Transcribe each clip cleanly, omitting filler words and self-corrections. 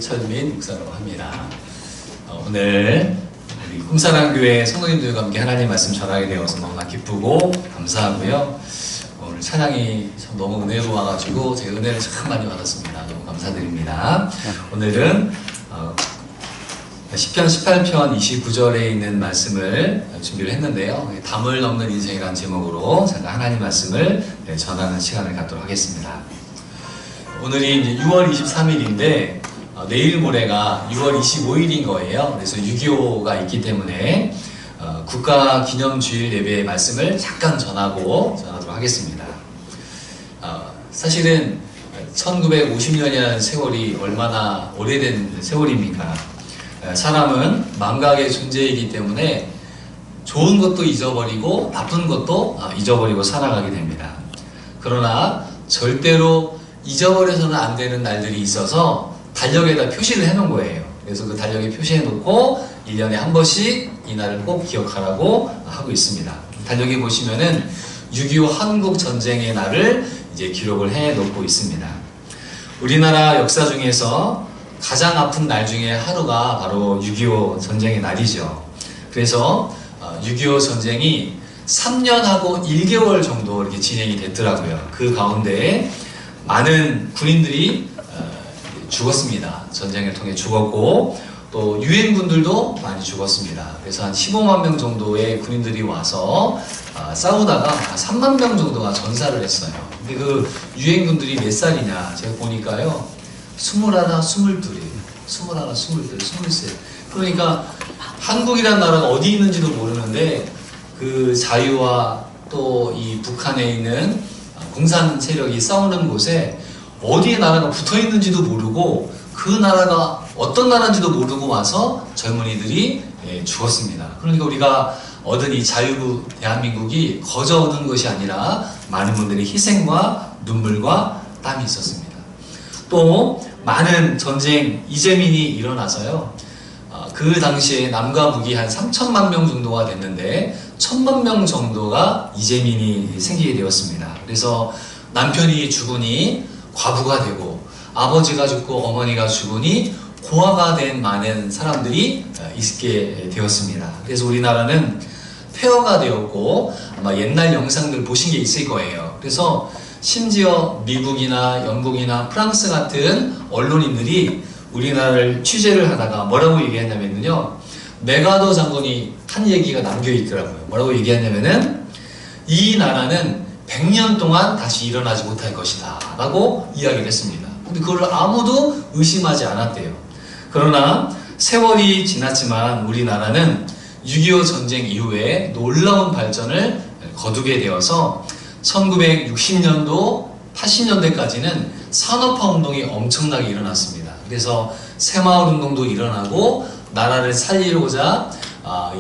천민 목사라고 합니다. 오늘 우리 꿈사랑교회 성도님들과 함께 하나님 말씀 전하게 되어서 너무나 기쁘고 감사하고요. 오늘 찬양이 참 너무 은혜로워가지고 제가 은혜를 참 많이 받았습니다. 너무 감사드립니다. 오늘은 시편 18편 29절에 있는 말씀을 준비를 했는데요. 담을 넘는 인생이라는 제목으로 제가 하나님 말씀을 전하는 시간을 갖도록 하겠습니다. 오늘이 이제 6월 23일인데 내일 모레가 6월 25일인 거예요. 그래서 6.25가 있기 때문에 국가기념주일 예배의 말씀을 잠깐 전하도록 하겠습니다. 사실은 1950년이라는 세월이 얼마나 오래된 세월입니까? 사람은 망각의 존재이기 때문에 좋은 것도 잊어버리고 나쁜 것도 잊어버리고 살아가게 됩니다. 그러나 절대로 잊어버려서는 안 되는 날들이 있어서 달력에다 표시를 해놓은 거예요. 그래서 그 달력에 표시해 놓고 1년에 한 번씩 이 날을 꼭 기억하라고 하고 있습니다. 달력에 보시면은 6.25 한국 전쟁의 날을 이제 기록을 해 놓고 있습니다. 우리나라 역사 중에서 가장 아픈 날 중에 하루가 바로 6.25 전쟁의 날이죠. 그래서 6.25 전쟁이 3년하고 1개월 정도 이렇게 진행이 됐더라고요. 그 가운데 많은 군인들이 죽었습니다. 전쟁을 통해 죽었고 또 유엔군들도 많이 죽었습니다. 그래서 한 15만 명 정도의 군인들이 와서 싸우다가 3만 명 정도가 전사를 했어요. 근데 그 유엔군들이 몇 살이냐 제가 보니까요 21, 22, 23. 그러니까 한국이라는 나라가 어디 있는지도 모르는데 그 자유와 또 이 북한에 있는 공산 세력이 싸우는 곳에 어디에 나라가 붙어 있는지도 모르고 그 나라가 어떤 나라인지도 모르고 와서 젊은이들이 죽었습니다. 그러니까 우리가 얻은 이 자유 대한민국이 거저 얻은 것이 아니라 많은 분들의 희생과 눈물과 땀이 있었습니다. 또 많은 전쟁 이재민이 일어나서요. 그 당시에 남과 북이 한 3천만 명 정도가 됐는데 1,000만 명 정도가 이재민이 생기게 되었습니다. 그래서 남편이 죽으니 과부가 되고 아버지가 죽고 어머니가 죽으니 고아가 된 많은 사람들이 있게 되었습니다. 그래서 우리나라는 폐허가 되었고 아마 옛날 영상들 보신 게 있을 거예요. 그래서 심지어 미국이나 영국이나 프랑스 같은 언론인들이 우리나라를 취재를 하다가 뭐라고 얘기했냐면요. 메가더 장군이 한 얘기가 남겨 있더라고요. 뭐라고 얘기했냐면은 이 나라는 100년 동안 다시 일어나지 못할 것이다 라고 이야기를 했습니다. 근데 그걸 아무도 의심하지 않았대요. 그러나 세월이 지났지만 우리나라는 6.25 전쟁 이후에 놀라운 발전을 거두게 되어서 1960년도, 80년대까지는 산업화 운동이 엄청나게 일어났습니다. 그래서 새마을 운동도 일어나고 나라를 살리고자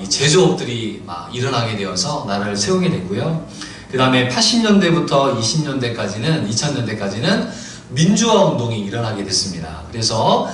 이 제조업들이 막 일어나게 되어서 나라를 세우게 됐고요. 그 다음에 80년대부터 2000년대까지는 민주화 운동이 일어나게 됐습니다. 그래서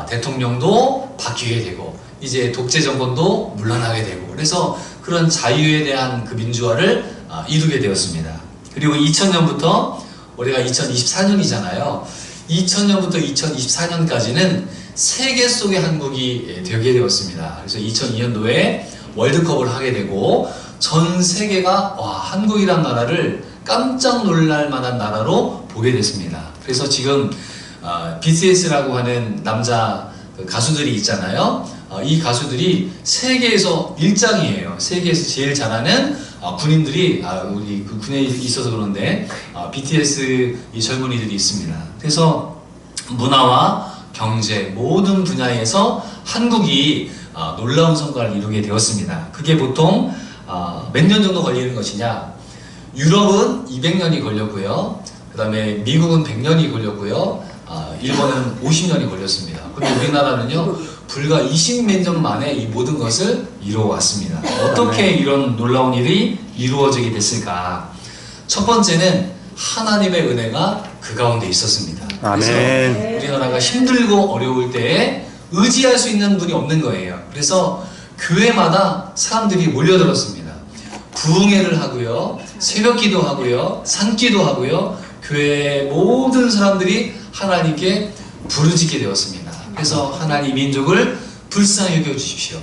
대통령도 바뀌게 되고 이제 독재 정권도 물러나게 되고 그래서 그런 자유에 대한 그 민주화를 이루게 되었습니다. 그리고 2000년부터 우리가 2024년이잖아요. 2000년부터 2024년까지는 세계 속의 한국이 되게 되었습니다. 그래서 2002년도에 월드컵을 하게 되고 전 세계가 와 한국이란 나라를 깜짝 놀랄 만한 나라로 보게 됐습니다. 그래서 지금 BTS라고 하는 남자 가수들이 있잖아요. 이 가수들이 세계에서 1장이에요. 세계에서 제일 잘하는 군인들이 우리 그 군에 있어서 그런데 BTS 이 젊은이들이 있습니다. 그래서 문화와 경제 모든 분야에서 한국이 놀라운 성과를 이루게 되었습니다. 그게 보통 몇 년 정도 걸리는 것이냐? 유럽은 200년이 걸렸고요. 그 다음에 미국은 100년이 걸렸고요. 일본은 50년이 걸렸습니다. 그리고 우리나라는요 불과 20몇 년 만에 이 모든 것을 이루어왔습니다. 어떻게 이런 놀라운 일이 이루어지게 됐을까? 첫 번째는 하나님의 은혜가 그 가운데 있었습니다. 그래서 아멘. 우리나라가 힘들고 어려울 때에 의지할 수 있는 분이 없는 거예요. 그래서 교회마다 사람들이 몰려들었습니다. 부흥회를 하고요, 새벽기도 하고요, 산기도 하고요. 교회의 모든 사람들이 하나님께 부르짖게 되었습니다. 그래서 하나님 민족을 불쌍히 여겨 주십시오.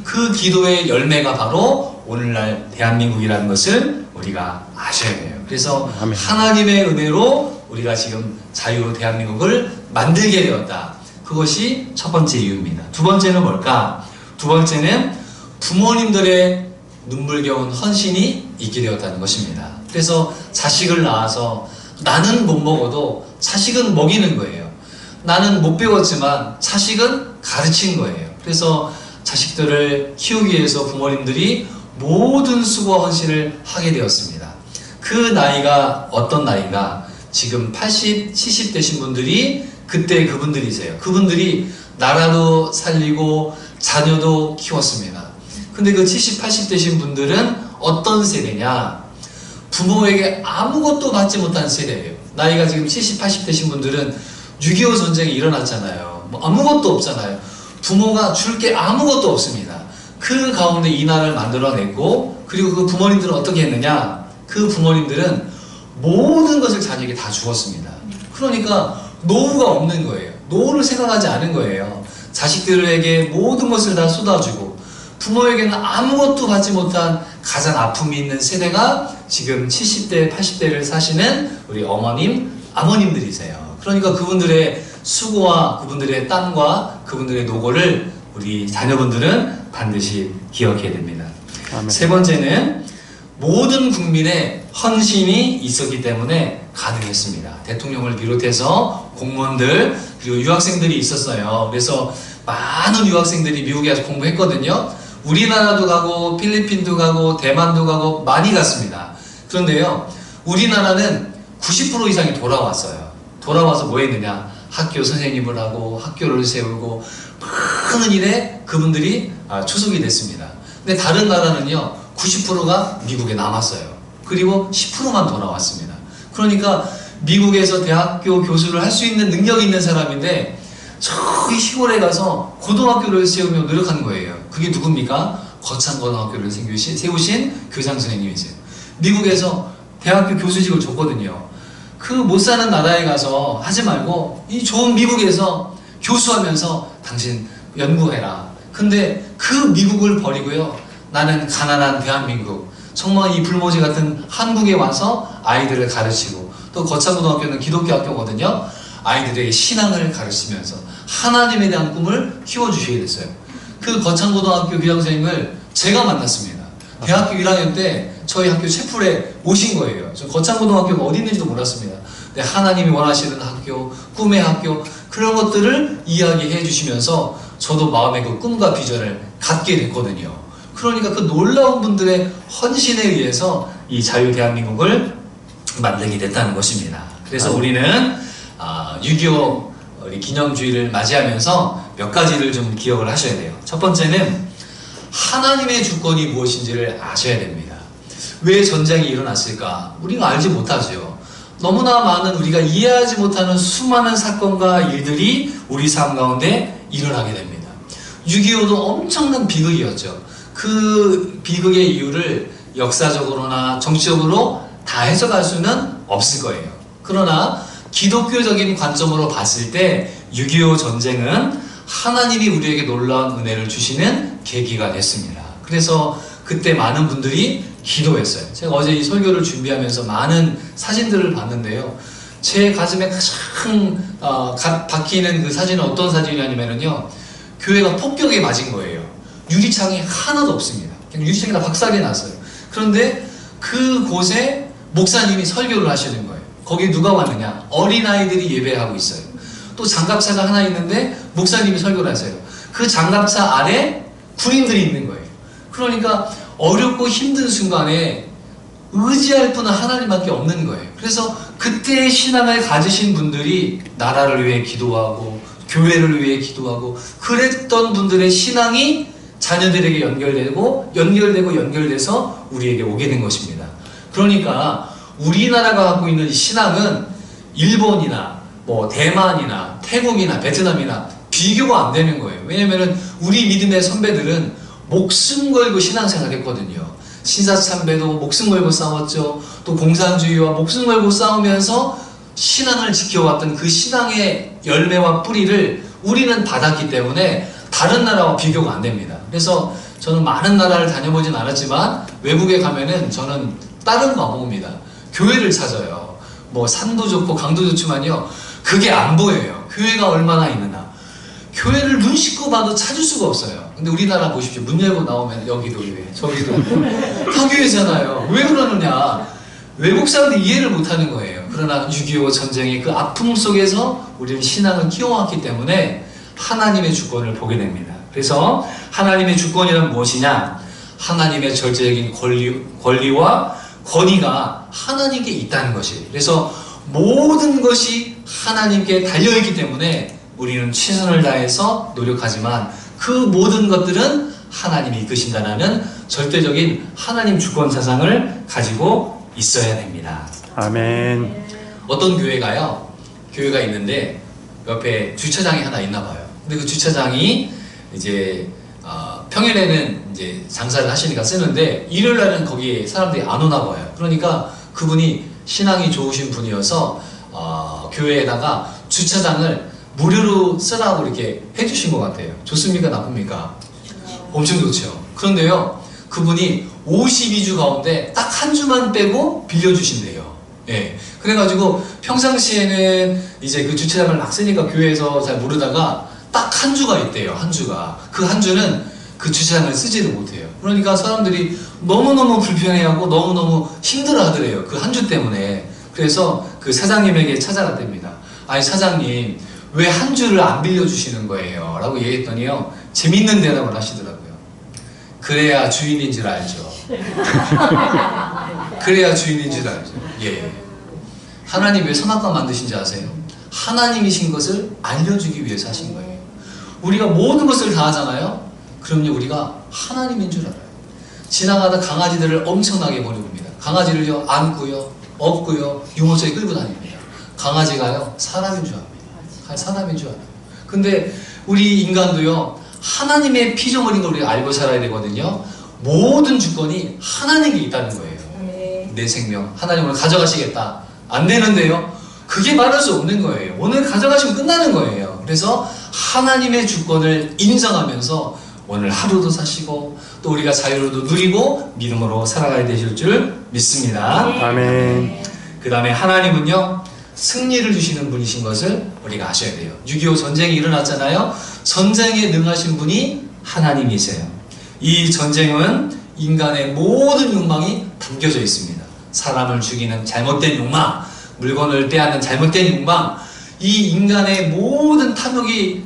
그 기도의 열매가 바로 오늘날 대한민국이라는 것을 우리가 아셔야 돼요. 그래서 아멘. 하나님의 은혜로 우리가 지금 자유로 대한민국을 만들게 되었다. 그것이 첫 번째 이유입니다. 두 번째는 뭘까? 두 번째는 부모님들의 눈물겨운 헌신이 있게 되었다는 것입니다. 그래서 자식을 낳아서 나는 못 먹어도 자식은 먹이는 거예요. 나는 못 배웠지만 자식은 가르친 거예요. 그래서 자식들을 키우기 위해서 부모님들이 모든 수고와 헌신을 하게 되었습니다. 그 나이가 어떤 나이인가? 지금 80, 70 되신 분들이 그때 그분들이세요. 그분들이 나라도 살리고 자녀도 키웠습니다. 근데 그 70, 80 되신 분들은 어떤 세대냐? 부모에게 아무것도 받지 못한 세대예요. 나이가 지금 70, 80 되신 분들은 6.25 전쟁이 일어났잖아요. 뭐 아무것도 없잖아요. 부모가 줄 게 아무것도 없습니다. 그 가운데 이 나라를 만들어냈고, 그리고 그 부모님들은 어떻게 했느냐? 그 부모님들은 모든 것을 자녀에게 다 주었습니다. 그러니까 노후가 없는 거예요. 노후를 생각하지 않은 거예요. 자식들에게 모든 것을 다 쏟아주고 부모에게는 아무것도 받지 못한 가장 아픔이 있는 세대가 지금 70대, 80대를 사시는 우리 어머님, 아버님들이세요. 그러니까 그분들의 수고와 그분들의 땀과 그분들의 노고를 우리 자녀분들은 반드시 기억해야 됩니다. 아멘. 세 번째는 모든 국민의 헌신이 있었기 때문에 가능했습니다. 대통령을 비롯해서 공무원들 그리고 유학생들이 있었어요. 그래서 많은 유학생들이 미국에 가서 공부했거든요. 우리나라도 가고 필리핀도 가고 대만도 가고 많이 갔습니다. 그런데요, 우리나라는 90% 이상이 돌아왔어요. 돌아와서 뭐 했느냐? 학교 선생님을 하고 학교를 세우고 많은 일에 그분들이 초속이 됐습니다. 근데 다른 나라는요, 90%가 미국에 남았어요. 그리고 10%만 돌아왔습니다. 그러니까 미국에서 대학교 교수를 할 수 있는 능력이 있는 사람인데 저기 시골에 가서 고등학교를 세우며 노력하는 거예요. 그게 누굽니까? 거창고등학교를 세우신 교장 선생님이세요. 미국에서 대학교 교수직을 줬거든요. 그 못 사는 나라에 가서 하지 말고 이 좋은 미국에서 교수하면서 당신 연구해라. 근데 그 미국을 버리고요, 나는 가난한 대한민국, 정말 이 불모지 같은 한국에 와서 아이들을 가르치고, 또 거창고등학교는 기독교 학교거든요. 아이들에게 신앙을 가르치면서 하나님에 대한 꿈을 키워주셔야 됐어요. 그 거창고등학교 교장선생님을 제가 만났습니다. 대학교 1학년 때 저희 학교 채플에 오신 거예요. 저 거창고등학교가 어디 있는지도 몰랐습니다. 근데 하나님이 원하시는 학교, 꿈의 학교, 그런 것들을 이야기해 주시면서 저도 마음의 그 꿈과 비전을 갖게 됐거든요. 그러니까 그 놀라운 분들의 헌신에 의해서 이 자유 대한민국을 만들게 됐다는 것입니다. 그래서 우리는 6.25 우리 기념주의를 맞이하면서 몇 가지를 좀 기억을 하셔야 돼요. 첫 번째는 하나님의 주권이 무엇인지를 아셔야 됩니다. 왜 전쟁이 일어났을까? 우리가 알지 못하죠. 너무나 많은 우리가 이해하지 못하는 수많은 사건과 일들이 우리 삶 가운데 일어나게 됩니다. 6.25도 엄청난 비극이었죠. 그 비극의 이유를 역사적으로나 정치적으로 다 해석할 수는 없을 거예요. 그러나 기독교적인 관점으로 봤을 때 6.25 전쟁은 하나님이 우리에게 놀라운 은혜를 주시는 계기가 됐습니다. 그래서 그때 많은 분들이 기도했어요. 제가 어제 이 설교를 준비하면서 많은 사진들을 봤는데요, 제 가슴에 가장 박히는 그 사진은 어떤 사진이냐면요, 교회가 폭격에 맞은 거예요. 유리창이 하나도 없습니다. 그냥 유리창이 다 박살이 났어요. 그런데 그곳에 목사님이 설교를 하시는 거예요. 거기에 누가 왔느냐? 어린아이들이 예배하고 있어요. 또 장갑차가 하나 있는데 목사님이 설교를 하세요. 그 장갑차 아래 군인들이 있는 거예요. 그러니까 어렵고 힘든 순간에 의지할 분은 하나님밖에 없는 거예요. 그래서 그때의 신앙을 가지신 분들이 나라를 위해 기도하고 교회를 위해 기도하고 그랬던 분들의 신앙이 자녀들에게 연결돼서 우리에게 오게 된 것입니다. 그러니까 우리나라가 갖고 있는 이 신앙은 일본이나 뭐 대만이나 태국이나 베트남이나 비교가 안 되는 거예요. 왜냐면은 우리 믿음의 선배들은 목숨 걸고 신앙생활 했거든요. 신사참배도 목숨 걸고 싸웠죠. 또 공산주의와 목숨 걸고 싸우면서 신앙을 지켜왔던 그 신앙의 열매와 뿌리를 우리는 받았기 때문에 다른 나라와 비교가 안 됩니다. 그래서 저는 많은 나라를 다녀보진 않았지만 외국에 가면은 저는 다른 거 안 봅니다. 교회를 찾아요. 뭐 산도 좋고 강도 좋지만요, 그게 안 보여요. 교회가 얼마나 있느냐. 교회를 눈 씻고 봐도 찾을 수가 없어요. 근데 우리나라 보십시오. 문 열고 나오면 여기도 교회, 저기도 다 교회잖아요. 왜 그러느냐. 외국 사람들이 이해를 못하는 거예요. 그러나 6.25 전쟁의 그 아픔 속에서 우리는 신앙을 키워왔기 때문에 하나님의 주권을 보게 됩니다. 그래서 하나님의 주권이란 무엇이냐? 하나님의 절대적인 권리와 권위가 하나님께 있다는 것이에요. 그래서 모든 것이 하나님께 달려있기 때문에 우리는 최선을 다해서 노력하지만 그 모든 것들은 하나님이 이끄신다는 절대적인 하나님 주권 사상을 가지고 있어야 됩니다. 아멘. 어떤 교회가요, 교회가 있는데 옆에 주차장이 하나 있나 봐요. 근데 그 주차장이 이제 평일에는 이제 장사를 하시니까 쓰는데 일요일 날은 거기에 사람들이 안 오나 봐요. 그러니까 그분이 신앙이 좋으신 분이어서 교회에다가 주차장을 무료로 쓰라고 이렇게 해주신 것 같아요. 좋습니까? 나쁩니까? 엄청 좋죠. 그런데요, 그분이 52주 가운데 딱 한 주만 빼고 빌려주신대요. 예. 그래가지고 평상시에는 이제 그 주차장을 막 쓰니까 교회에서 잘 모르다가 딱 한 주가 있대요. 한 주가. 그 한 주는 그 주차장을 쓰지를 못해요. 그러니까 사람들이 너무너무 불편해하고 너무너무 힘들어 하더래요. 그 한 주 때문에. 그래서 그 사장님에게 찾아갔답니다. 아니 사장님, 왜 한 주를 안 빌려주시는 거예요? 라고 얘기했더니요, 재밌는 대답을 하시더라고요. 그래야 주인인 줄 알죠. 그래야 주인인 줄 알죠. 예. 하나님 왜 선악과 만드신지 아세요? 하나님이신 것을 알려주기 위해서 하신 거예요. 우리가 모든 것을 다 하잖아요. 그럼요, 우리가 하나님인 줄 알아요. 지나가다 강아지들을 엄청나게 버립니다. 강아지를요, 안고요, 업고요, 유모차에 끌고 다닙니다. 강아지가요, 사람인 줄 압니다. 사람인 줄 알아요. 근데 우리 인간도요, 하나님의 피조물인 걸 우리가 알고 살아야 되거든요. 모든 주권이 하나님께 있다는 거예요. 내 생명, 하나님 오늘 가져가시겠다. 안 되는데요, 그게 말할 수 없는 거예요. 오늘 가져가시면 끝나는 거예요. 그래서 하나님의 주권을 인정하면서 오늘 하루도 사시고 또 우리가 자유로도 누리고 믿음으로 살아가야 되실 줄 믿습니다. 아멘. 그 다음에 하나님은요, 승리를 주시는 분이신 것을 우리가 아셔야 돼요. 6.25 전쟁이 일어났잖아요. 전쟁에 능하신 분이 하나님이세요. 이 전쟁은 인간의 모든 욕망이 담겨져 있습니다. 사람을 죽이는 잘못된 욕망, 물건을 빼앗는 잘못된 욕망, 이 인간의 모든 탐욕이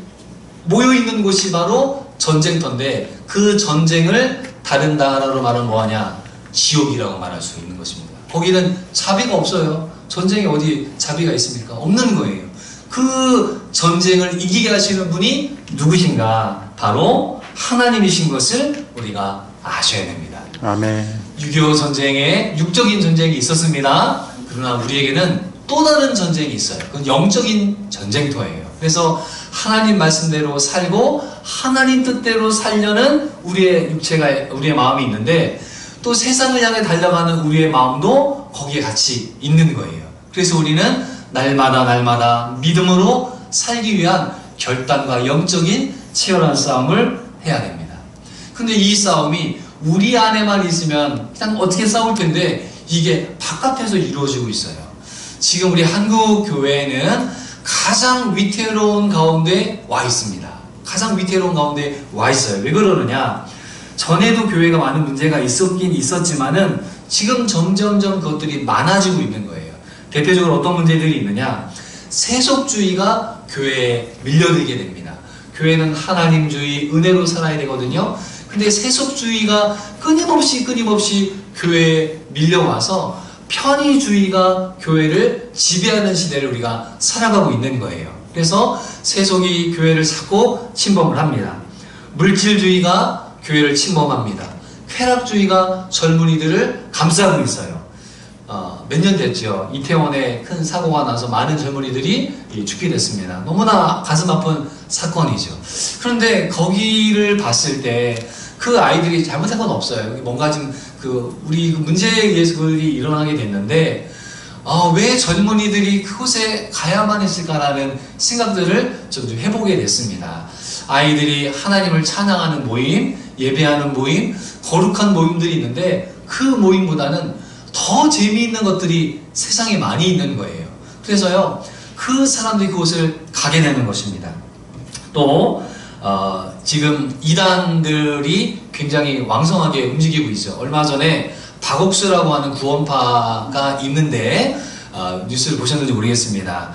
모여있는 곳이 바로 전쟁터인데, 그 전쟁을 다른 나라로 말하면 뭐하냐? 지옥이라고 말할 수 있는 것입니다. 거기는 자비가 없어요. 전쟁에 어디 자비가 있습니까? 없는 거예요. 그 전쟁을 이기게 하시는 분이 누구신가? 바로 하나님이신 것을 우리가 아셔야 됩니다. 아멘. 6.25 전쟁에 육적인 전쟁이 있었습니다. 그러나 우리에게는 또 다른 전쟁이 있어요. 그건 영적인 전쟁터예요. 그래서 하나님 말씀대로 살고 하나님 뜻대로 살려는 우리의 육체가, 우리의 마음이 있는데, 또 세상을 향해 달려가는 우리의 마음도 거기에 같이 있는 거예요. 그래서 우리는 날마다 믿음으로 살기 위한 결단과 영적인 치열한 싸움을 해야 됩니다. 근데 이 싸움이 우리 안에만 있으면 그냥 어떻게 싸울 텐데, 이게 바깥에서 이루어지고 있어요. 지금 우리 한국 교회는 가장 위태로운 가운데 와 있습니다. 가장 위태로운 가운데 와 있어요. 왜 그러느냐? 전에도 교회가 많은 문제가 있었긴 있었지만은 지금 점점점 그것들이 많아지고 있는 거예요. 대표적으로 어떤 문제들이 있느냐? 세속주의가 교회에 밀려들게 됩니다. 교회는 하나님주의, 은혜로 살아야 되거든요. 근데 세속주의가 끊임없이 교회에 밀려와서 편의주의가 교회를 지배하는 시대를 우리가 살아가고 있는 거예요. 그래서 세속이 교회를 자꾸 침범을 합니다. 물질주의가 교회를 침범합니다. 쾌락주의가 젊은이들을 감싸고 있어요. 몇 년 됐죠. 이태원에 큰 사고가 나서 많은 젊은이들이 죽게 됐습니다. 너무나 가슴 아픈 사건이죠. 그런데 거기를 봤을 때 그 아이들이 잘못한 건 없어요. 뭔가 좀 우리 문제에 의해서 그들이 일어나게 됐는데, 왜 젊은이들이 그곳에 가야만 했을까라는 생각들을 좀 해보게 됐습니다. 아이들이 하나님을 찬양하는 모임, 예배하는 모임, 거룩한 모임들이 있는데 그 모임보다는 더 재미있는 것들이 세상에 많이 있는 거예요. 그래서요, 그 사람들이 그곳을 가게 되는 것입니다. 또 지금 이단들이 굉장히 왕성하게 움직이고 있죠. 얼마 전에 박옥수라고 하는 구원파가 있는데 뉴스를 보셨는지 모르겠습니다.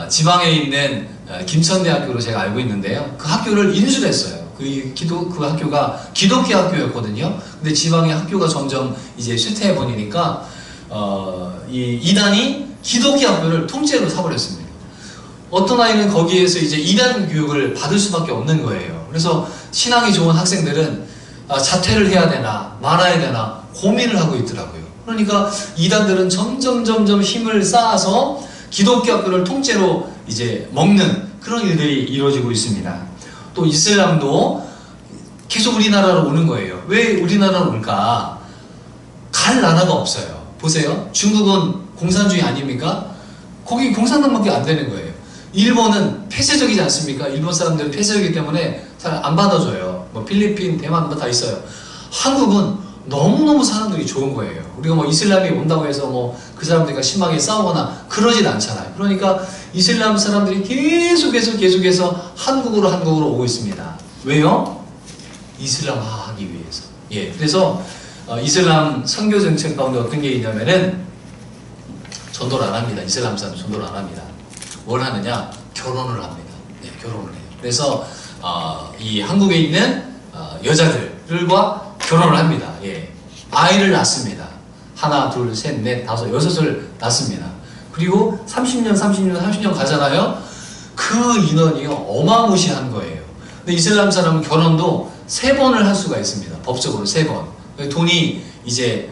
지방에 있는 김천대학교로 제가 알고 있는데요. 그 학교를 인수했어요. 그 학교가 기독교 학교였거든요. 근데 지방의 학교가 점점 이제 쇠퇴해 버리니까 이 이단이 기독교 학교를 통째로 사버렸습니다. 어떤 아이는 거기에서 이제 이단 교육을 받을 수밖에 없는 거예요. 그래서 신앙이 좋은 학생들은 자퇴를 해야 되나 말아야 되나 고민을 하고 있더라고요. 그러니까 이단들은 점점 힘을 쌓아서 기독교 학교를 통째로 이제 먹는 그런 일들이 이루어지고 있습니다. 또 이슬람도 계속 우리나라로 오는 거예요. 왜 우리나라로 올까? 갈 나라가 없어요. 보세요. 중국은 공산주의 아닙니까? 거기 공산당밖에 안 되는 거예요. 일본은 폐쇄적이지 않습니까? 일본 사람들은 폐쇄적이기 때문에 잘 안 받아줘요. 뭐 필리핀, 대만 다 있어요. 한국은 너무너무 사람들이 좋은 거예요. 우리가 뭐 이슬람이 온다고 해서 뭐 그 사람들과 심하게 싸우거나 그러진 않잖아요. 그러니까 이슬람 사람들이 계속해서 한국으로 오고 있습니다. 왜요? 이슬람화하기 위해서. 예, 그래서 이슬람 선교 정책 가운데 어떤 게 있냐면은 전도를 안 합니다. 이슬람 사람 전도를 안 합니다. 뭘 하느냐? 결혼을 합니다. 네, 결혼을 해요. 그래서 이 한국에 있는 여자들과 결혼을 합니다. 예, 아이를 낳습니다. 하나, 둘, 셋, 넷, 다섯, 여섯을 낳습니다. 그리고 30년 가잖아요. 그 인원이 어마무시한 거예요. 근데 이슬람 사람은 결혼도 3번을 할 수가 있습니다. 법적으로 3번. 돈이 이제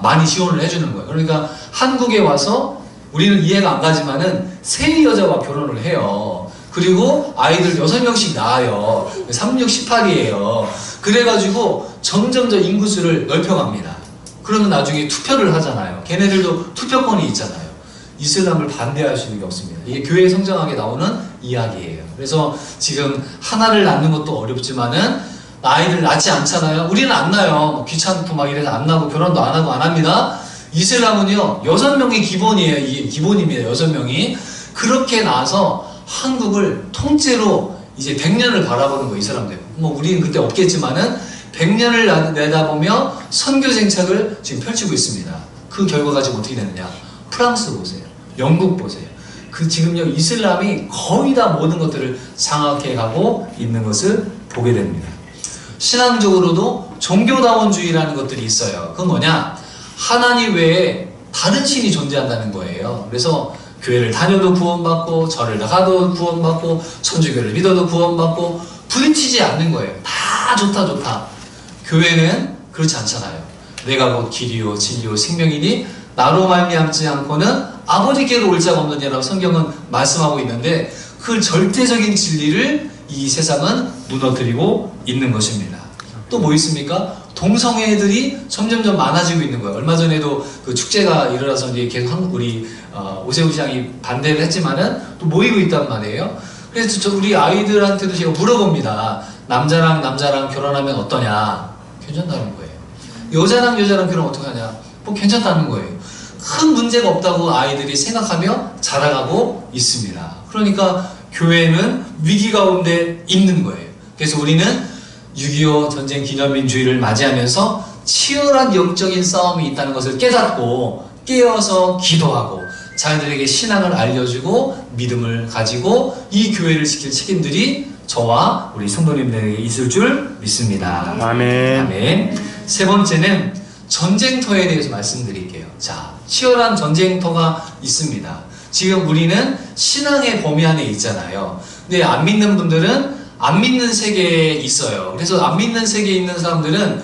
많이 지원을 해주는 거예요. 그러니까 한국에 와서 우리는 이해가 안 가지만은 세 여자와 결혼을 해요. 그리고 아이들 6명씩 낳아요. 3, 6, 18이에요. 그래가지고 점점 더 인구수를 넓혀갑니다. 그러면 나중에 투표를 하잖아요. 걔네들도 투표권이 있잖아요. 이슬람을 반대할 수 있는 게 없습니다. 이게 교회 성장하게 나오는 이야기예요. 그래서 지금 하나를 낳는 것도 어렵지만은 아이를 낳지 않잖아요. 우리는 안 낳아요. 뭐 귀찮고 막 이래서 안 낳고 결혼도 안 하고 안 합니다. 이슬람은요 6명이 기본이에요. 이게 기본입니다. 6명이 그렇게 나서 한국을 통째로 이제 100년을 바라보는 거예요. 이 사람들. 뭐 우리는 그때 없겠지만은 100년을 내다보며 선교 정책을 지금 펼치고 있습니다. 그 결과가 지금 어떻게 되느냐? 프랑스 보세요. 영국 보세요. 그 지금요 이슬람이 거의 다 모든 것들을 장악해 가고 있는 것을 보게 됩니다. 신앙적으로도 종교다원주의라는 것들이 있어요. 그건 뭐냐? 하나님 외에 다른 신이 존재한다는 거예요. 그래서 교회를 다녀도 구원받고 절을 나가도 구원받고 천주교를 믿어도 구원받고 부딪히지 않는 거예요. 다 좋다. 교회는 그렇지 않잖아요. 내가 곧 길이요 진리요 생명이니 나로 말미암지 않고는 아버지께로 올 자가 없느냐라고 성경은 말씀하고 있는데 그 절대적인 진리를 이 세상은 무너뜨리고 있는 것입니다. 또 뭐 있습니까? 동성애들이 점점 많아지고 있는 거예요. 얼마 전에도 그 축제가 일어나서 이제 계속 우리 오세훈 시장이 반대를 했지만은 또 모이고 있단 말이에요. 그래서 우리 아이들한테도 제가 물어봅니다. 남자랑 결혼하면 어떠냐? 괜찮다는 거예요. 여자랑 결혼 어떻게 하냐? 뭐 괜찮다는 거예요. 큰 문제가 없다고 아이들이 생각하며 자라가고 있습니다. 그러니까 교회는 위기 가운데 있는 거예요. 그래서 우리는 6.25 전쟁 기념민주의를 맞이하면서 치열한 영적인 싸움이 있다는 것을 깨닫고 깨어서 기도하고 자녀들에게 신앙을 알려주고 믿음을 가지고 이 교회를 지킬 책임들이 저와 우리 성도님들에게 있을 줄 믿습니다. 아멘. 세 번째는 전쟁터에 대해서 말씀드릴게요. 자, 치열한 전쟁터가 있습니다. 지금 우리는 신앙의 범위 안에 있잖아요. 근데 안 믿는 분들은 안 믿는 세계에 있어요. 그래서 안 믿는 세계에 있는 사람들은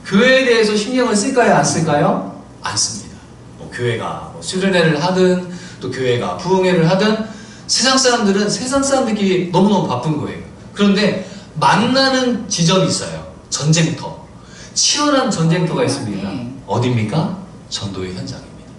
교회에 대해서 신경을 쓸까요? 안 쓸까요? 안 씁니다. 뭐 교회가 뭐 수련회를 하든 또 교회가 부흥회를 하든 세상 사람들은 세상 사람들끼리 너무너무 바쁜 거예요. 그런데 만나는 지점이 있어요. 전쟁터. 치열한 전쟁터가 있습니다. 어디입니까? 전도의 현장입니다.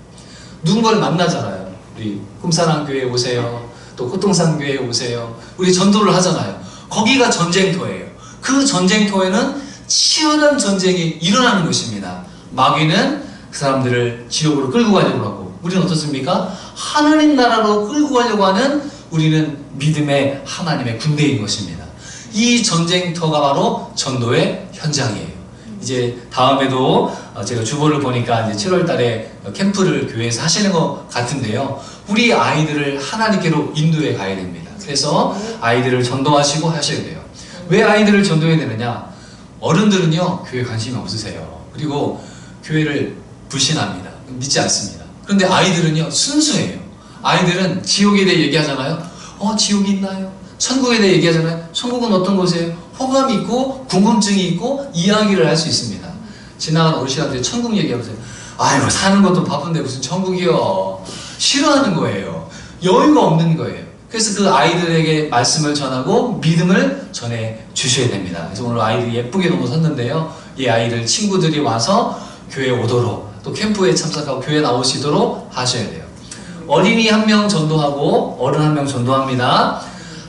누군가를 만나잖아요. 우리 꿈사랑교회 오세요. 또 호통산교회에 오세요. 우리 전도를 하잖아요. 거기가 전쟁터예요. 그 전쟁터에는 치열한 전쟁이 일어나는 것입니다. 마귀는 그 사람들을 지옥으로 끌고 가려고 하고, 우리는 어떻습니까? 하나님 나라로 끌고 가려고 하는 우리는 믿음의 하나님의 군대인 것입니다. 이 전쟁터가 바로 전도의 현장이에요. 이제 다음에도 제가 주보를 보니까 이제 7월 달에 캠프를 교회에서 하시는 것 같은데요. 우리 아이들을 하나님께로 인도해 가야 됩니다. 그래서 아이들을 전도하시고 하셔야 돼요. 왜 아이들을 전도해야 되느냐? 어른들은요, 교회 관심이 없으세요. 그리고 교회를 불신합니다. 믿지 않습니다. 그런데 아이들은요, 순수해요. 아이들은 지옥에 대해 얘기하잖아요. 지옥이 있나요? 천국에 대해 얘기하잖아요. 천국은 어떤 곳이에요? 호감이 있고 궁금증이 있고 이야기를 할 수 있습니다. 지나가는 어르신한테 천국 얘기하면서 아이고 사는 것도 바쁜데 무슨 천국이요. 싫어하는 거예요. 여유가 없는 거예요. 그래서 그 아이들에게 말씀을 전하고 믿음을 전해 주셔야 됩니다. 그래서 오늘 아이들이 예쁘게 너무 섰는데요. 이 아이들 친구들이 와서 교회에 오도록, 또 캠프에 참석하고 교회에 나오시도록 하셔야 돼요. 어린이 한 명 전도하고 어른 한 명 전도합니다.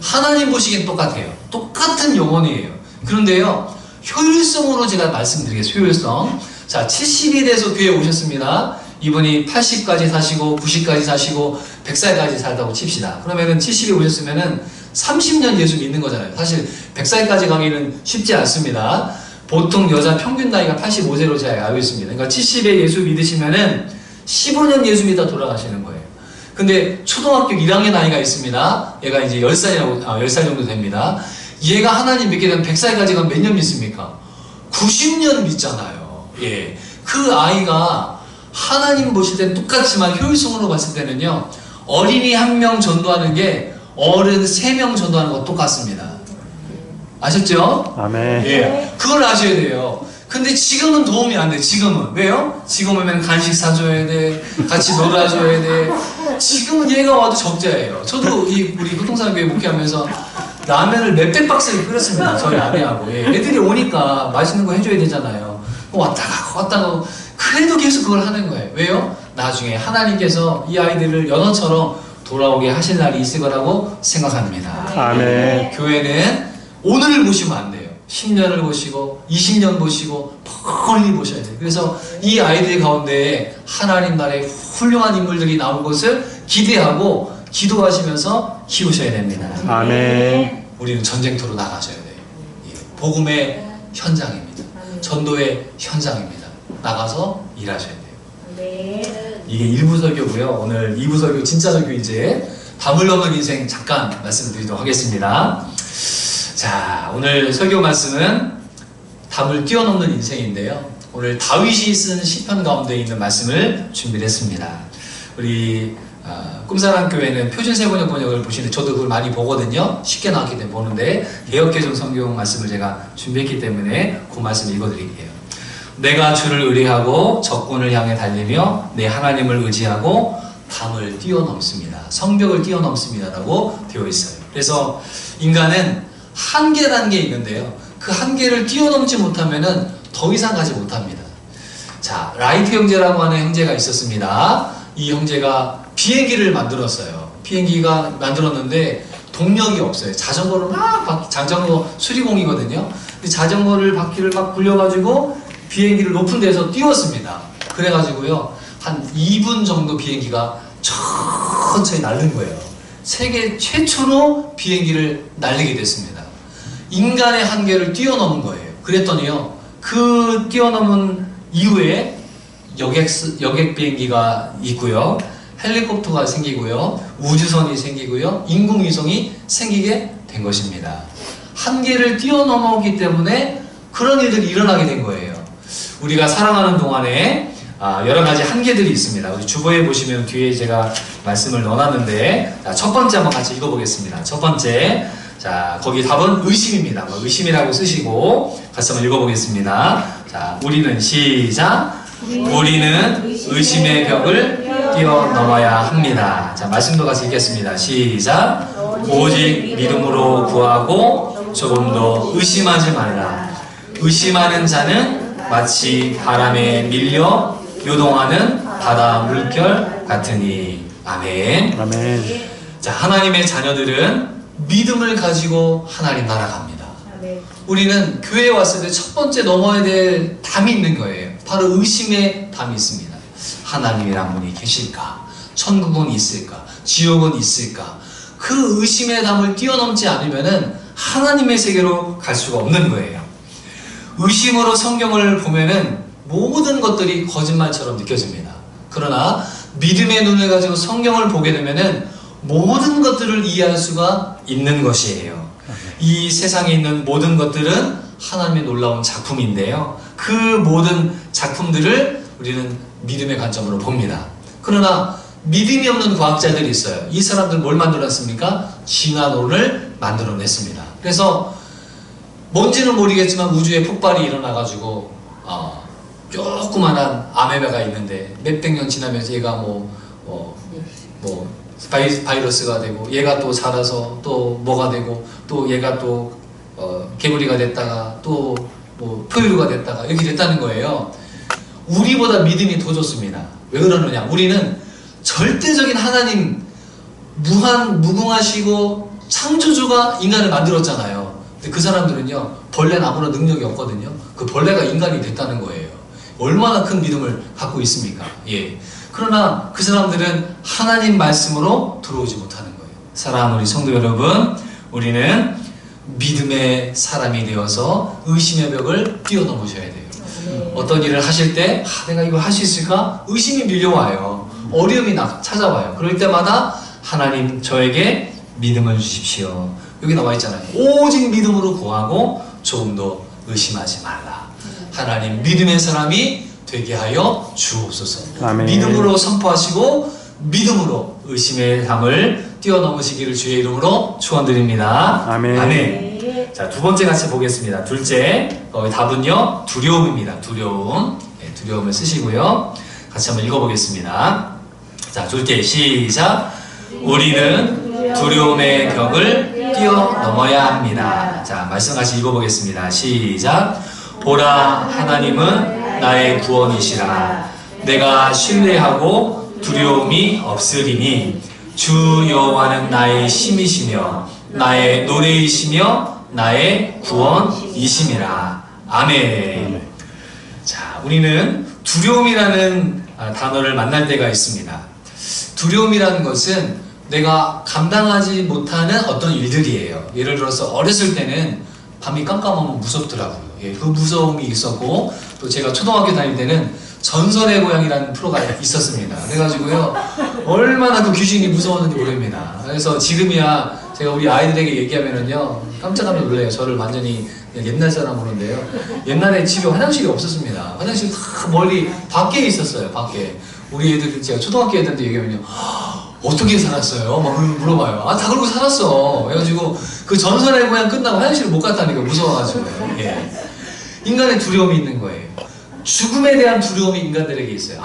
하나님 보시기엔 똑같아요. 똑같은 영혼이에요. 그런데요, 효율성으로 제가 말씀드리겠습니다. 효율성. 자, 70이 돼서 교회에 오셨습니다. 이분이 80까지 사시고 90까지 사시고 100살까지 살다고 칩시다. 그러면은 70에 오셨으면은 30년 예수 믿는 거잖아요. 사실 100살까지 가기는 쉽지 않습니다. 보통 여자 평균 나이가 85세로 제가 알고 있습니다. 그러니까 70에 예수 믿으시면은 15년 예수 믿다 돌아가시는 거예요. 근데 초등학교 1학년 아이가 있습니다. 얘가 이제 10살 정도 됩니다. 얘가 하나님 믿게 되면 100살까지 가면 몇 년 믿습니까? 90년 믿잖아요. 예. 그 아이가 하나님 보실 때는 똑같지만 효율성으로 봤을 때는요, 어린이 한 명 전도하는 게 어른 3명 전도하는 거 똑같습니다. 아셨죠? 아멘. 예. 그걸 아셔야 돼요. 근데 지금은 도움이 안 돼. 지금은. 왜요? 지금 오면 간식 사줘야 돼. 같이 놀아줘야 돼. 지금은 얘가 와도 적자예요. 저도 우리 호통산교회 목회하면서 라면을 몇백 박스를 끓였습니다. 저희 아내하고. 예. 애들이 오니까 맛있는 거 해줘야 되잖아요. 왔다가 왔다가. 그래도 계속 그걸 하는 거예요. 왜요? 나중에 하나님께서 이 아이들을 연어처럼 돌아오게 하실 날이 있을 거라고 생각합니다. 아멘. 교회는 오늘을 보시면 안 돼요. 10년을 보시고 20년 보시고 멀리 보셔야 돼요. 그래서 이 아이들 가운데 하나님 나라의 훌륭한 인물들이 나올 것을 기대하고 기도하시면서 키우셔야 됩니다. 아멘. 우리는 전쟁터로 나가셔야 돼요. 예, 복음의 현장입니다. 전도의 현장입니다. 나가서 일하셔야 돼요. 이게 1부 설교고요. 오늘 2부 설교, 진짜 설교 이제 담을 넘은 인생 잠깐 말씀드리도록 하겠습니다. 자, 오늘 설교 말씀은 담을 뛰어넘는 인생인데요. 오늘 다윗이 쓴 시편 가운데 있는 말씀을 준비를 했습니다. 우리 꿈사랑교회는 표준세번역 번역을 보시는데 저도 그걸 많이 보거든요. 쉽게 나왔기 때문에 보는데 개역개정 성경 말씀을 제가 준비했기 때문에 그 말씀 읽어드릴게요. 내가 주를 의뢰하고 적군을 향해 달리며 내 하나님을 의지하고 담을 뛰어넘습니다. 성벽을 뛰어넘습니다 라고 되어 있어요. 그래서 인간은 한계라는 게 있는데요. 그 한계를 뛰어넘지 못하면 더 이상 가지 못합니다. 자, 라이트 형제라고 하는 형제가 있었습니다. 이 형제가 비행기를 만들었어요. 비행기가 만들었는데 동력이 없어요. 자전거를 자전거 수리공이거든요. 자전거를 바퀴를 막 굴려가지고 비행기를 높은 데서 띄웠습니다. 그래가지고요, 한 2분 정도 비행기가 천천히 날른 거예요. 세계 최초로 비행기를 날리게 됐습니다. 인간의 한계를 뛰어넘은 거예요. 그랬더니요, 그 뛰어넘은 이후에 여객 비행기가 있고요, 헬리콥터가 생기고요, 우주선이 생기고요, 인공위성이 생기게 된 것입니다. 한계를 뛰어넘었기 때문에 그런 일들이 일어나게 된 거예요. 우리가 살아가는 동안에 여러 가지 한계들이 있습니다. 우리 주보에 보시면 뒤에 제가 말씀을 넣어놨는데, 첫 번째 한번 같이 읽어보겠습니다. 첫 번째, 자, 거기 답은 의심입니다. 의심이라고 쓰시고 같이 한번 읽어보겠습니다. 자, 우리는 시작. 우리는 의심의 벽을 뛰어넘어야 합니다. 자, 말씀도 같이 읽겠습니다. 시작. 오직 믿음으로 구하고 조금도 의심하지 말라. 의심하는 자는 마치 바람에 밀려 요동하는 바다 물결 같으니. 아멘. 아멘. 자, 하나님의 자녀들은 믿음을 가지고 하나님 나라 갑니다. 우리는 교회에 왔을 때 첫 번째 넘어야 될 담이 있는 거예요. 바로 의심의 담이 있습니다. 하나님이란 분이 계실까? 천국은 있을까? 지옥은 있을까? 그 의심의 담을 뛰어넘지 않으면은 하나님의 세계로 갈 수가 없는 거예요. 의심으로 성경을 보면은 모든 것들이 거짓말처럼 느껴집니다. 그러나 믿음의 눈을 가지고 성경을 보게 되면은 모든 것들을 이해할 수가 있는 것이에요. 이 세상에 있는 모든 것들은 하나님의 놀라운 작품인데요. 그 모든 작품들을 우리는 믿음의 관점으로 봅니다. 그러나 믿음이 없는 과학자들이 있어요. 이 사람들 뭘 만들어냈습니까? 진화론을 만들어냈습니다. 그래서 뭔지는 모르겠지만 우주에 폭발이 일어나가지고 조그만한 아메바가 있는데 몇백 년 지나면서 얘가 바이러스가 되고 얘가 또 자라서 또 뭐가 되고 또 얘가 또 개구리가 됐다가 또 포유류가 됐다가 이렇게 됐다는 거예요. 우리보다 믿음이 더 좋습니다. 왜 그러느냐? 우리는 절대적인 하나님, 무궁하시고 창조주가 인간을 만들었잖아요. 근데 그 사람들은요, 벌레는 아무런 능력이 없거든요. 그 벌레가 인간이 됐다는 거예요. 얼마나 큰 믿음을 갖고 있습니까? 예. 그러나 그 사람들은 하나님 말씀으로 들어오지 못하는 거예요. 사랑하는 우리 성도 여러분, 우리는 믿음의 사람이 되어서 의심의 벽을 뛰어넘으셔야 돼요. 어떤 일을 하실 때 내가 이거 할 수 있을까? 의심이 밀려와요. 어려움이 찾아와요. 그럴 때마다 하나님 저에게 믿음을 주십시오. 여기 나와 있잖아요. 오직 믿음으로 구하고 조금도 의심하지 말라. 하나님 믿음의 사람이 되게 하여 주옵소서. 아멘. 믿음으로 선포하시고 믿음으로 의심의 담을 뛰어넘으시기를 주의 이름으로 축원드립니다. 아멘. 아멘. 자, 두 번째 같이 보겠습니다. 둘째, 답은요 두려움입니다. 두려움. 네, 두려움을 쓰시고요. 같이 한번 읽어보겠습니다. 자, 둘째 시작. 우리는 두려움의 벽을 뛰어넘어야 합니다. 자, 말씀 같이 읽어보겠습니다. 시작. 보라, 하나님은 나의 구원이시라. 내가 신뢰하고 두려움이 없으리니 주 여호와는 나의 힘이시며 나의 노래이시며 나의 구원이심이라. 아멘. 자, 우리는 두려움이라는 단어를 만날 때가 있습니다. 두려움이라는 것은 내가 감당하지 못하는 어떤 일들이에요. 예를 들어서 어렸을 때는 밤이 깜깜하면 무섭더라고요. 예, 그 무서움이 있었고, 또 제가 초등학교 다닐 때는 전설의 고향이라는 프로가 있었습니다. 그래가지고요, 얼마나 그 귀신이 무서웠는지 모릅니다. 그래서 지금이야 제가 우리 아이들에게 얘기하면은요, 깜짝 놀래요. 저를 완전히 옛날 사람 보는데요. 옛날에 집에 화장실이 없었습니다. 화장실 다 멀리 밖에 있었어요. 밖에. 우리 애들, 제가 초등학교 애들한테 얘기하면요, 어떻게 살았어요? 막 물어봐요. 다 그러고 살았어. 그래가지고 그 전설의 고향 끝나고 화장실을 못 갔다니까 무서워가지고. 예. 인간의 두려움이 있는 거예요. 죽음에 대한 두려움이 인간들에게 있어요.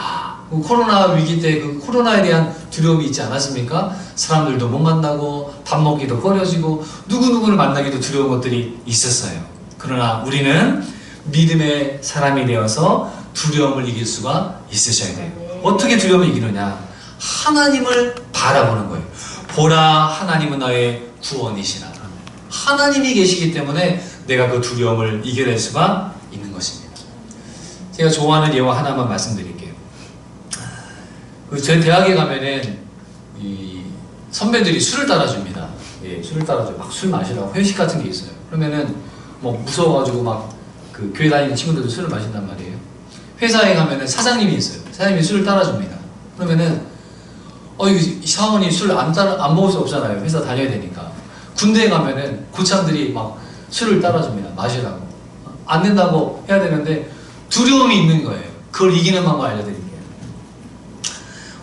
코로나 위기 때 그 코로나에 대한 두려움이 있지 않았습니까? 사람들도 못 만나고 밥 먹기도 꺼려지고 누구누구를 만나기도 두려운 것들이 있었어요. 그러나 우리는 믿음의 사람이 되어서 두려움을 이길 수가 있으셔야 돼요. 어떻게 두려움을 이기느냐? 하나님을 바라보는 거예요. 보라, 하나님은 나의 구원이시라. 하나님이 계시기 때문에 내가 그 두려움을 이겨낼 수가 있는 것입니다. 제가 좋아하는 예화 하나만 말씀드릴게요. 저희 대학에 가면은 이 선배들이 술을 따라줍니다. 예, 술을 따라줘요. 막 술 마시라고 회식 같은 게 있어요. 그러면은 뭐 무서워가지고 막 그 교회 다니는 친구들도 술을 마신단 말이에요. 회사에 가면은 사장님이 있어요. 사장님이 술을 따라줍니다. 그러면은 이 사원이 술 안 먹을 수 없잖아요. 회사 다녀야 되니까. 군대에 가면은 고참들이 막 술을 따라줍니다. 마시라고. 안 된다고 해야 되는데 두려움이 있는 거예요. 그걸 이기는 방법 알려드릴게요.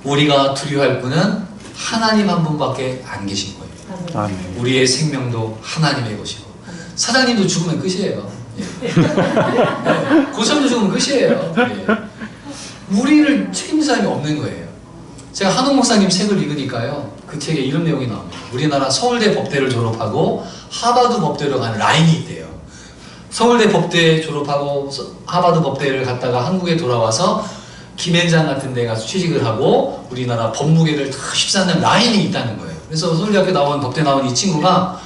우리가 두려워할 분은 하나님 한 분밖에 안 계신 거예요. 아멘. 우리의 생명도 하나님의 것이고 사장님도 죽으면 끝이에요. 예. 고참도 죽으면 끝이에요. 예. 우리를 책임질 사람이 없는 거예요. 제가 한옥 목사님 책을 읽으니까요, 그 책에 이런 내용이 나옵니다. 우리나라 서울대 법대를 졸업하고 하버드 법대로 가는 라인이 있대요. 서울대 법대 졸업하고 하버드 법대를 갔다가 한국에 돌아와서 김앤장 같은 데 가서 취직을 하고 우리나라 법무계를 다 휩싸는 라인이 있다는 거예요. 그래서 서울대학교 나온 법대 나온 이 친구가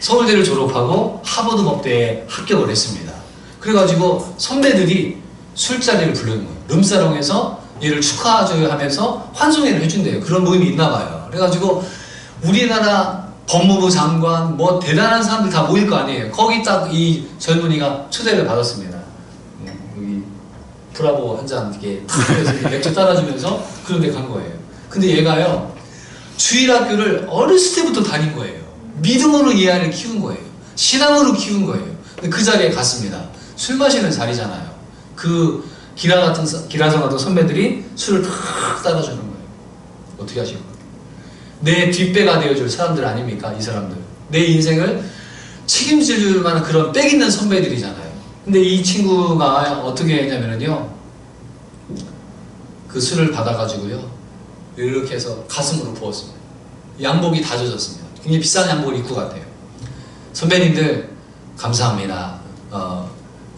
서울대를 졸업하고 하버드 법대에 합격을 했습니다. 그래가지고 선배들이 술자리를 부르는 거예요. 룸사롱에서 얘를 축하하면서 환송회를 해준대요. 그런 모임이 있나 봐요. 그래가지고 우리나라 법무부 장관 뭐 대단한 사람들 다 모일 거 아니에요. 거기 딱 이 젊은이가 초대를 받았습니다. 여기 브라보 한 잔 이렇게 탁 해서 맥주 따라주면서 그런 데 간 거예요. 근데 얘가요 주일학교를 어렸을 때부터 다닌 거예요. 믿음으로 이 아이를 키운 거예요. 신앙으로 키운 거예요. 근데 그 자리에 갔습니다. 술 마시는 자리잖아요. 그 기라성 같은 선배들이 술을 탁 따라주는 거예요. 어떻게 하실 거예요? 내 뒷배가 되어줄 사람들 아닙니까? 이 사람들. 내 인생을 책임질 만한 그런 빽 있는 선배들이잖아요. 근데 이 친구가 어떻게 했냐면요. 그 술을 받아가지고요. 이렇게 해서 가슴으로 부었습니다. 양복이 다 젖었습니다. 굉장히 비싼 양복을 입고 갔대요. 선배님들 감사합니다.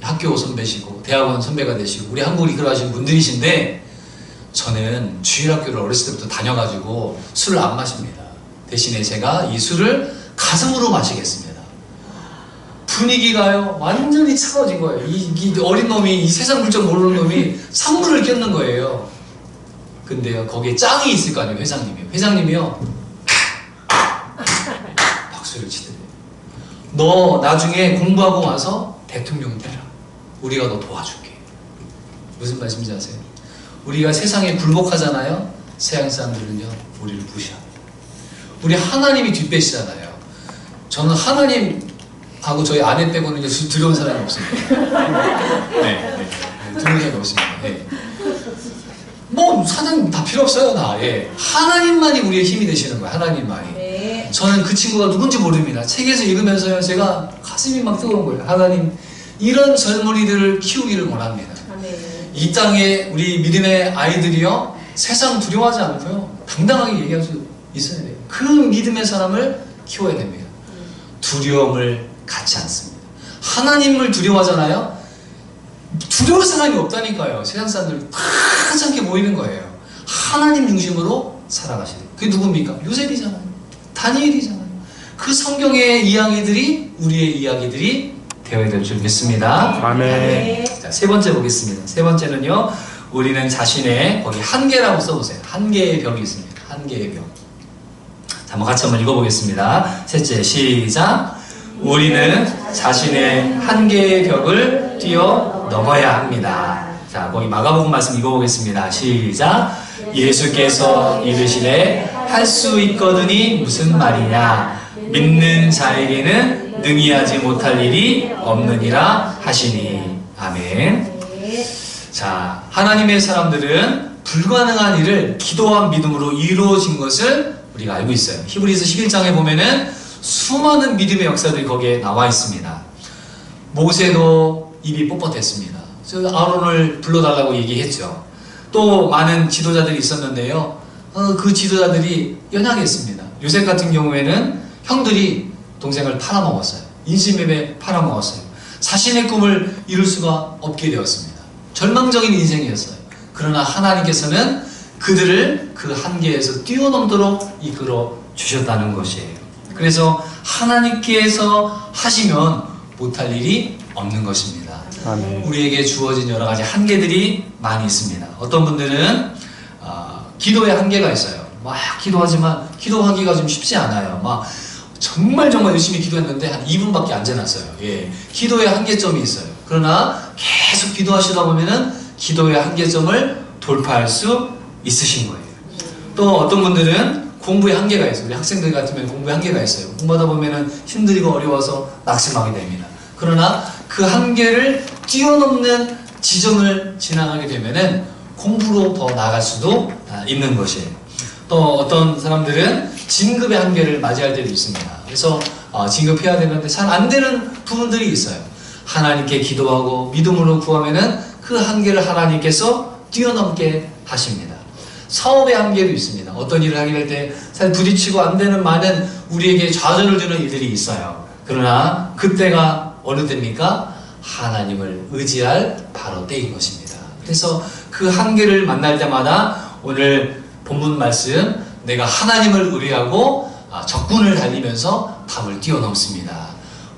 학교 선배시고 대학원 선배가 되시고 우리 한국을 이끌어가신 분들이신데 저는 주일학교를 어렸을 때부터 다녀가지고 술을 안 마십니다. 대신에 제가 이 술을 가슴으로 마시겠습니다. 분위기가요 완전히 차가워진 거예요. 이 어린 놈이 이 세상 물정 모르는 놈이 상물을 꼈는 거예요. 근데요 거기에 짱이 있을 거 아니에요. 회장님이요 박수를 치더래요. 너 나중에 공부하고 와서 대통령 되라. 우리가 너 도와줄게. 무슨 말씀인지 아세요? 우리가 세상에 굴복하잖아요. 세상 사람들은요 우리를 무시합니다. 우리 하나님이 뒷배시잖아요. 저는 하나님하고 저희 아내 빼고는 두려운 사람이 없습니다. 네, 두려운 사람이 없습니다. 네. 뭐 사장님 다 필요 없어요. 나 하나님만이 우리의 힘이 되시는 거예요. 하나님만이. 네. 저는 그 친구가 누군지 모릅니다. 책에서 읽으면서요 제가 가슴이 막 뜨거운 거예요. 하나님 이런 젊은이들을 키우기를 원합니다. 아멘. 이 땅에 우리 믿음의 아이들이요 세상 두려워하지 않고요 당당하게 얘기할 수 있어야 돼요. 그 믿음의 사람을 키워야 됩니다. 두려움을 갖지 않습니다. 하나님을 두려워하잖아요. 두려울 사람이 없다니까요. 세상 사람들 다 하찮게 모이는 거예요. 하나님 중심으로 살아가시는 그게 누굽니까? 요셉이잖아요. 다니엘이잖아요. 그 성경의 이야기들이 우리의 이야기들이 되어야 될 줄 믿습니다. 아멘. 자, 세 번째 보겠습니다. 세 번째는요, 우리는 자신의, 거기 한계라고 써보세요. 한계의 벽이 있습니다. 한계의 벽. 자, 한번 같이 한번 읽어보겠습니다. 셋째, 시작. 우리는 자신의 한계의 벽을 뛰어넘어야 합니다. 자, 거기 마가복음 말씀 읽어보겠습니다. 시작. 예수께서 이르시되 할 수 있거든이 무슨 말이냐. 믿는 자에게는 능히 하지 못할 일이 없느니라 하시니. 아멘. 자, 하나님의 사람들은 불가능한 일을 기도와 믿음으로 이루어진 것을 우리가 알고 있어요. 히브리서 11장에 보면은 수많은 믿음의 역사들이 거기에 나와 있습니다. 모세도 입이 뻣뻣했습니다. 아론을 불러달라고 얘기했죠. 또 많은 지도자들이 있었는데요. 그 지도자들이 연약했습니다. 요셉 같은 경우에는 형들이 동생을 팔아먹었어요. 인신매매 팔아먹었어요. 자신의 꿈을 이룰 수가 없게 되었습니다. 절망적인 인생이었어요. 그러나 하나님께서는 그들을 그 한계에서 뛰어넘도록 이끌어 주셨다는 것이에요. 그래서 하나님께서 하시면 못할 일이 없는 것입니다. 아멘. 우리에게 주어진 여러 가지 한계들이 많이 있습니다. 어떤 분들은 기도의 한계가 있어요. 막 기도하지만 기도하기가 좀 쉽지 않아요. 막 정말 열심히 기도했는데 한 2분밖에 안 지났어요. 예, 기도의 한계점이 있어요. 그러나 계속 기도하시다 보면은 기도의 한계점을 돌파할 수 있으신 거예요. 또 어떤 분들은 공부의 한계가 있어요. 우리 학생들 같으면 공부의 한계가 있어요. 공부하다 보면은 힘들고 어려워서 낙심하게 됩니다. 그러나 그 한계를 뛰어넘는 지점을 지나가게 되면은 공부로 더 나아갈 수도 있는 것이에요. 또 어떤 사람들은 진급의 한계를 맞이할 때도 있습니다. 그래서 진급해야 되는데 잘 안 되는 부분들이 있어요. 하나님께 기도하고 믿음으로 구하면은 그 한계를 하나님께서 뛰어넘게 하십니다. 사업의 한계도 있습니다. 어떤 일을 하게 될 때 잘 부딪히고 안 되는 많은 우리에게 좌절을 주는 일들이 있어요. 그러나 그때가 어느 때입니까? 하나님을 의지할 바로 때인 것입니다. 그래서 그 한계를 만날 때마다 오늘 본문 말씀 내가 하나님을 의뢰하고 적군을 달리면서 담을 뛰어넘습니다.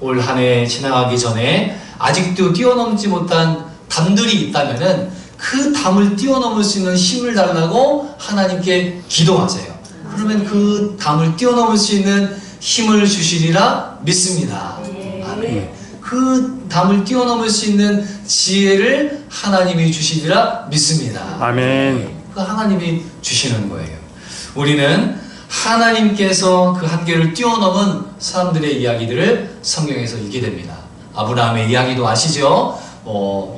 올 한 해 지나가기 전에 아직도 뛰어넘지 못한 담들이 있다면은 그 담을 뛰어넘을 수 있는 힘을 달라고 하나님께 기도하세요. 그러면 그 담을 뛰어넘을 수 있는 힘을 주시리라 믿습니다. 아멘. 그 담을 뛰어넘을 수 있는 지혜를 하나님이 주시리라 믿습니다. 아멘. 그 하나님이 주시는 거예요. 우리는 하나님께서 그 한계를 뛰어넘은 사람들의 이야기들을 성경에서 읽게 됩니다. 아브라함의 이야기도 아시죠?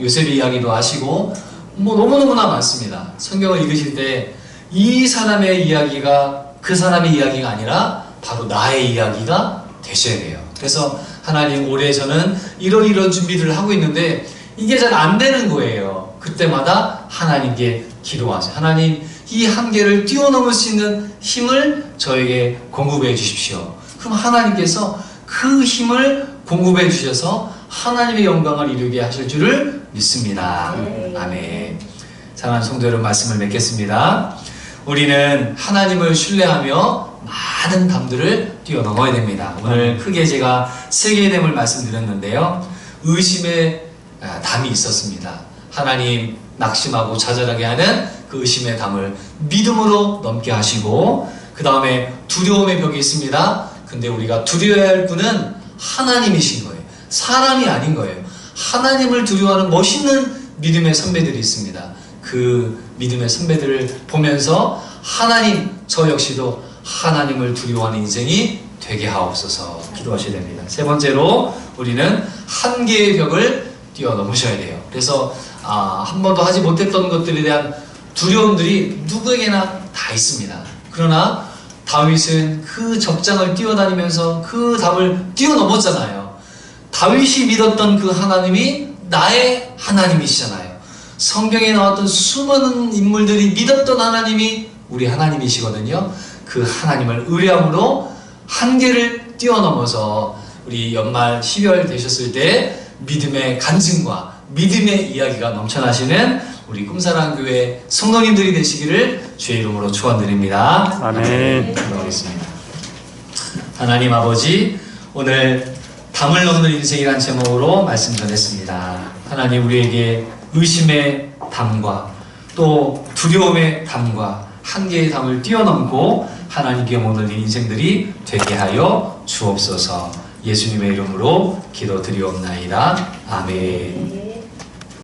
요셉의 이야기도 아시고 너무너무나 많습니다. 성경을 읽으실 때 이 사람의 이야기가 그 사람의 이야기가 아니라 바로 나의 이야기가 되셔야 돼요. 그래서 하나님 올해 저는 이런 준비들을 하고 있는데 이게 잘 안 되는 거예요. 그때마다 하나님께 기도하세요. 하나님 이 한계를 뛰어넘을 수 있는 힘을 저에게 공급해 주십시오. 그럼 하나님께서 그 힘을 공급해 주셔서 하나님의 영광을 이루게 하실 줄을 믿습니다. 아멘. 사랑하는 성도 여러분, 말씀을 맺겠습니다. 우리는 하나님을 신뢰하며 많은 담들을 뛰어넘어야 됩니다. 오늘 크게 제가 세 개의 담을 말씀드렸는데요. 의심의 담이 있었습니다. 하나님 낙심하고 좌절하게 하는 그 의심의 담을 믿음으로 넘게 하시고, 그 다음에 두려움의 벽이 있습니다. 근데 우리가 두려워야 할 분은 하나님이신 거예요. 사람이 아닌 거예요. 하나님을 두려워하는 멋있는 믿음의 선배들이 있습니다. 그 믿음의 선배들을 보면서 하나님, 저 역시도 하나님을 두려워하는 인생이 되게 하옵소서 기도하셔야 됩니다. 세 번째로 우리는 한계의 벽을 뛰어넘으셔야 돼요. 그래서 한 번도 하지 못했던 것들에 대한 두려움들이 누구에게나 다 있습니다. 그러나 다윗은 그 적장을 뛰어다니면서 그 담을 뛰어넘었잖아요. 다윗이 믿었던 그 하나님이 나의 하나님이시잖아요. 성경에 나왔던 수많은 인물들이 믿었던 하나님이 우리 하나님이시거든요. 그 하나님을 의뢰함으로 한계를 뛰어넘어서 우리 연말 12월 되셨을 때 믿음의 간증과 믿음의 이야기가 넘쳐나시는 우리 꿈사랑교회 성도님들이 되시기를 주의 이름으로 축원드립니다. 아멘. 기도하겠습니다. 하나님 아버지, 오늘 담을 넘는 인생이란 제목으로 말씀 전했습니다. 하나님, 우리에게 의심의 담과 또 두려움의 담과 한계의 담을 뛰어넘고 하나님께 오는 인생들이 되게 하여 주옵소서. 예수님의 이름으로 기도드리옵나이다. 아멘.